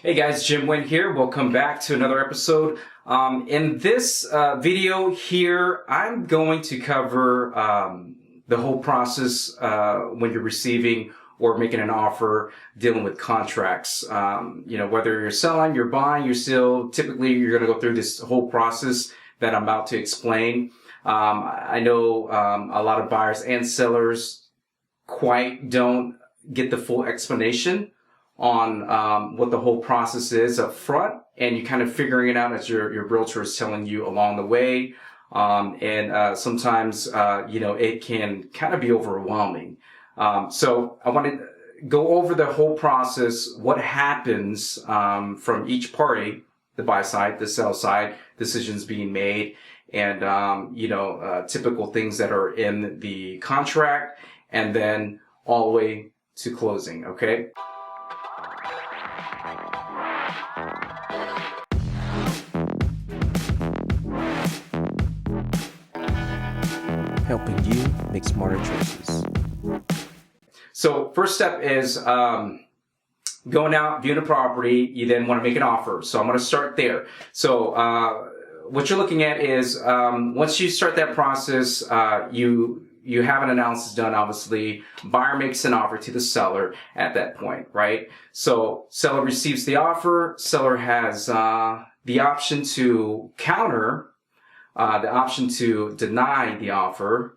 Hey guys, Jim Nguyen here. Welcome back to another episode. In this video here, I'm going to cover the whole process when you're receiving or making an offer dealing with contracts. Whether you're selling, you're buying, typically you're going to go through this whole process that I'm about to explain. I know a lot of buyers and sellers quite don't get the full explanation on what the whole process is up front, and you kind of figuring it out as your realtor is telling you along the way. Sometimes it can kind of be overwhelming. So I want to go over the whole process, what happens from each party, the buy side, the sell side, decisions being made, and typical things that are in the contract, and then all the way to closing. Okay. Helping you make smarter choices. So first step is going out, viewing a property. You then want to make an offer. So I'm going to start there. So what you're looking at is once you start that process, you have an analysis done, obviously. Buyer makes an offer to the seller at that point, right? So seller receives the offer. Seller has the option to counter, the option to deny the offer.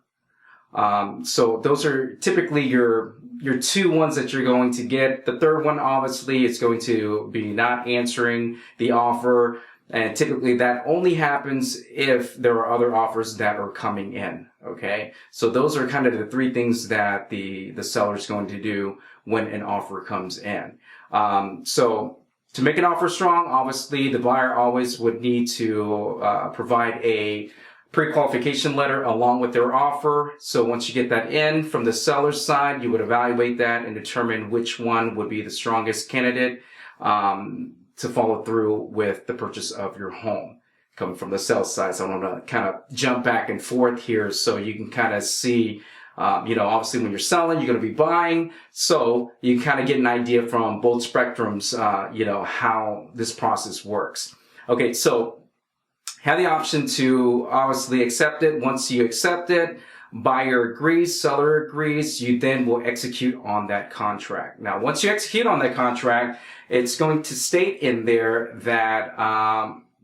So those are typically your two ones that you're going to get. The third one, obviously, is going to be not answering the offer. And typically that only happens if there are other offers that are coming in. Okay. So those are kind of the three things that the seller is going to do when an offer comes in. So to make an offer strong, obviously the buyer always would need to provide a pre-qualification letter along with their offer. So once you get that in from the seller's side, you would evaluate that and determine which one would be the strongest candidate to follow through with the purchase of your home. Coming from the sales side, so I'm going to kind of jump back and forth here so you can kind of see, obviously when you're selling, you're going to be buying. So you can kind of get an idea from both spectrums, how this process works. Okay, so have the option to obviously accept it. Once you accept it, buyer agrees, seller agrees, you then will execute on that contract. Now, once you execute on that contract, it's going to state in there that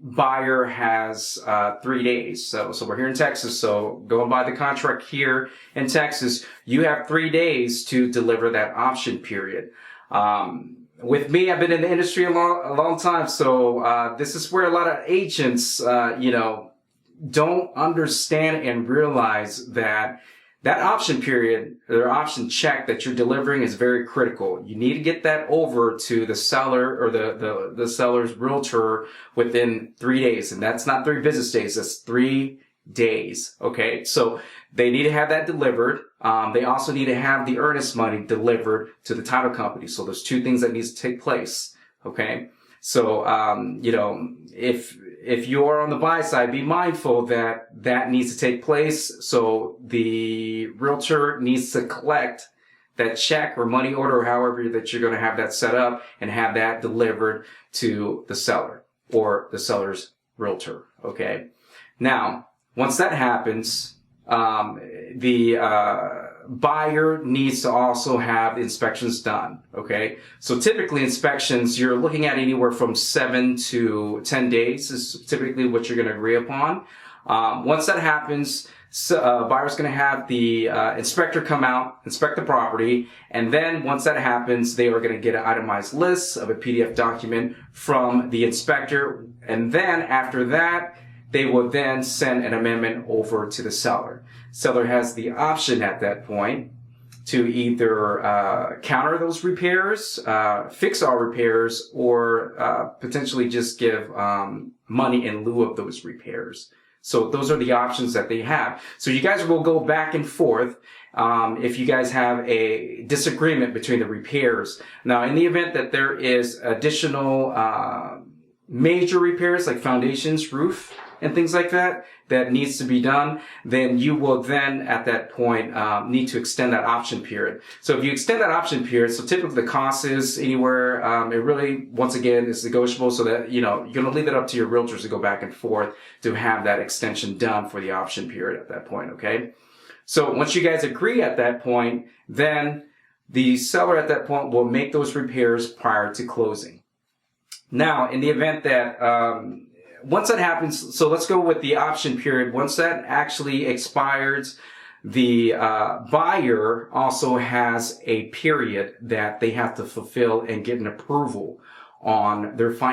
buyer has 3 days. So we're here in Texas, so going by the contract here in Texas, you have 3 days to deliver that option period. With me, I've been in the industry a long time, so this is where a lot of agents, don't understand and realize that option period, or option check that you're delivering is very critical. You need to get that over to the seller or the seller's realtor within 3 days. And that's not 3 business days, that's 3 days. Okay. So they need to have that delivered. They also need to have the earnest money delivered to the title company. So there's 2 things that needs to take place. Okay. So, if you're on the buy side, be mindful that needs to take place. So the realtor needs to collect that check or money order, or however that you're going to have that set up, and have that delivered to the seller or the seller's realtor. Okay. Now, once that happens, the buyer needs to also have inspections done. Okay. So typically inspections, you're looking at anywhere from 7 to 10 days is typically what you're going to agree upon. Once that happens, buyer's going to have the inspector come out, inspect the property. And then once that happens, they are going to get an itemized list of a PDF document from the inspector. And then after that, they will then send an amendment over to the seller. Seller has the option at that point to either counter those repairs, fix all repairs, or potentially just give money in lieu of those repairs. So those are the options that they have. So you guys will go back and forth if you guys have a disagreement between the repairs. Now, in the event that there is additional major repairs like foundations, roof, and things like that needs to be done, then you will then at that point need to extend that option period. So if you extend that option period, so typically the cost is anywhere, it really, once again, is negotiable, so that, you know, you're going to leave it up to your realtors to go back and forth to have that extension done for the option period at that point, okay? So once you guys agree at that point, then the seller at that point will make those repairs prior to closing. Now, in the event that, once that happens, so let's go with the option period. Once that actually expires, the buyer also has a period that they have to fulfill and get an approval on their financing.